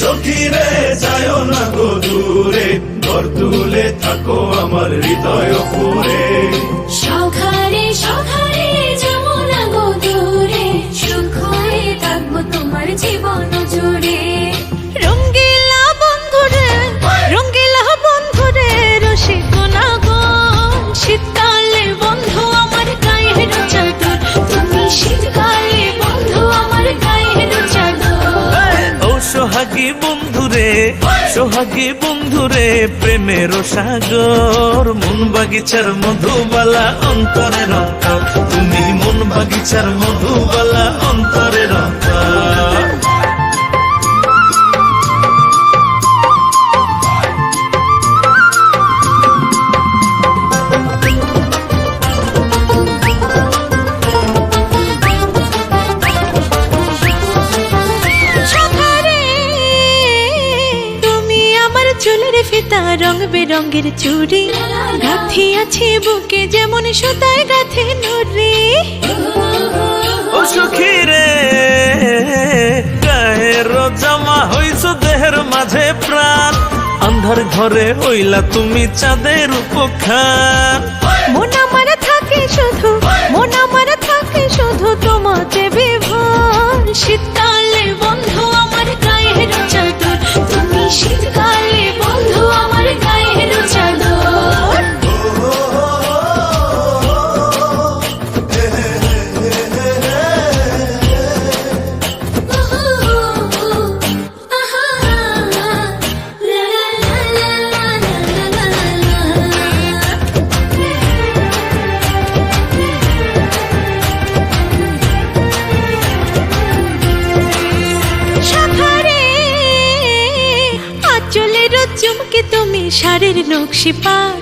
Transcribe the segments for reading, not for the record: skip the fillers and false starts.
সখী রে যায় না গো দূরে, ঘর তুলে থাকো আমার হৃদয় পুরে। সখারে সখারে যাবো না গো দূরে, সুখ হয়ে থাকবো তোমার জীবন জুড়ে। রঙ্গিলা বন্ধুরে, রঙ্গিলা বন্ধুরে, রসিক না গো শীতকালে বন্ধু আমার গায়ের চাদর, তুমি শীতকালে বন্ধু আমার গায়ের চাদর। ও সোহাগী বন্ধুরে, সোহাগী বন্ধুরে, প্রেমের সাগর, মন বাগিচার মধুবালা অন্তরের অন্তর, তুমি মন বাগিচার মধুবালা অন্তরের অন্তর। চুলের ফিতা রং বেরঙের চুড়ি, গাঁথি আছে বুকে যেমন সুতায় গাঁথে নুরি। ও সখী রে, গায়ের জামা হইছ দেহের মাঝে প্রাণ, আন্ধার ঘরে হইলা তুমি চাঁদের উপখান। মন আমার থাকে শুধু, মন আমার থাকে শুধু তোমাতে বিভোর। শীতকালে বন্ধু আমার গায়ের চাদর, তুমি শীতকালে বন্ধু আমার গায়ের চাদর। চুমকে তুমি শাড়ির নকশি পার,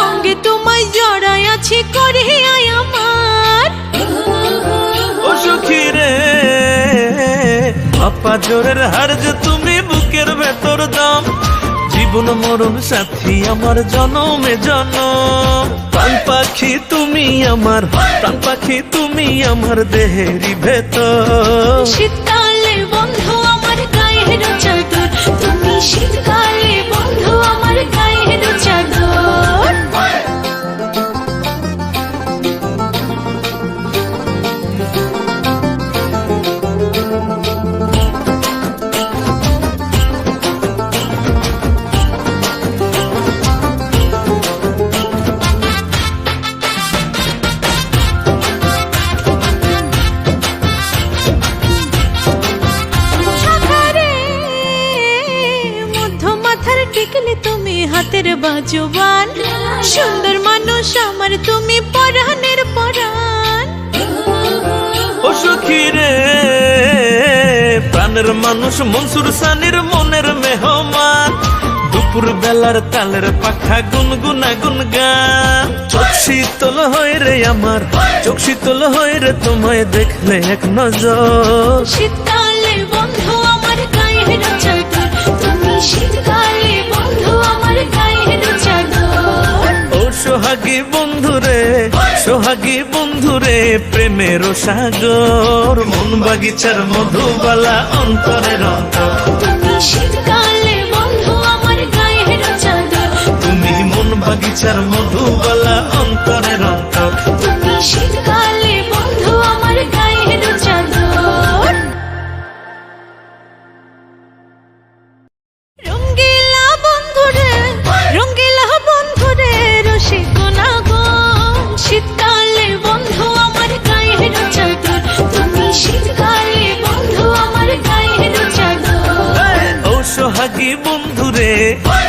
অঙ্গে তোমায় জড়াই আছে করে আমার। ও সখী রে, আপা জোরের হার যে তুমি বুকের ভেতর দাম, জীবন মরণ সাথী আমার জনমে জনম। প্রাণ পাখি তুমি আমার, প্রাণ পাখি তুমি আমার দেহেরই ভেতর। শীতকালে বন্ধু আমার গায়ের চাদর, তুমি শীতকালে বন্ধু আমার গায়ের চাদর। টিকলে তুমি হাতের বাজুবান, সুন্দর মানুষ আমার তুমি পরাণের পরাণ। ও সখী রে, প্রাণের মানুষ মনসুর সানির মনের মেহমান, দুপুর বেলার তালের পাখা গুনগুনা গুনগান। চোখ শীতল হয় রে আমার, চোখ শীতল হয় রে তোমায় দেখলে এক নজর। শীতকালে বন্ধু আমার গায়ের চাদর, তুমি শীতকালে বন্ধু আমার গায়ের চাদর। ও সোহাগী বন্ধুরে, সোহাগী বন্ধুরে, প্রেমের সাগর, মন বাগিচার মধুবালা অন্তরের অন্তর, তুমি শীতকালে বন্ধু আমার গায়ের চাদর, তুমি মন বাগিচার মধুবালা অন্তরের অন্তর, তুমি শীতকালে বন্ধু আমার গায়ের চাদর। রঙ্গিলা বন্ধুরে, রঙ্গিলা বন্ধুরে, রসিক না গো শীতকালে বন্ধু আমার গায়ের চাদর, তুমি শীতকালে বন্ধু আমার গায়ের চাদর। ও সোহাগী বন্ধুরে,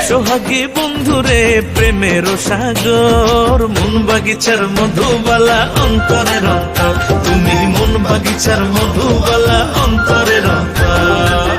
সোহাগী বন্ধুরে, প্রেমের সাগর, মন বাগিচার মধুবালা অন্তরের অন্তর, তুমি মন বাগিচার মধুবালা অন্তরের অন্তর।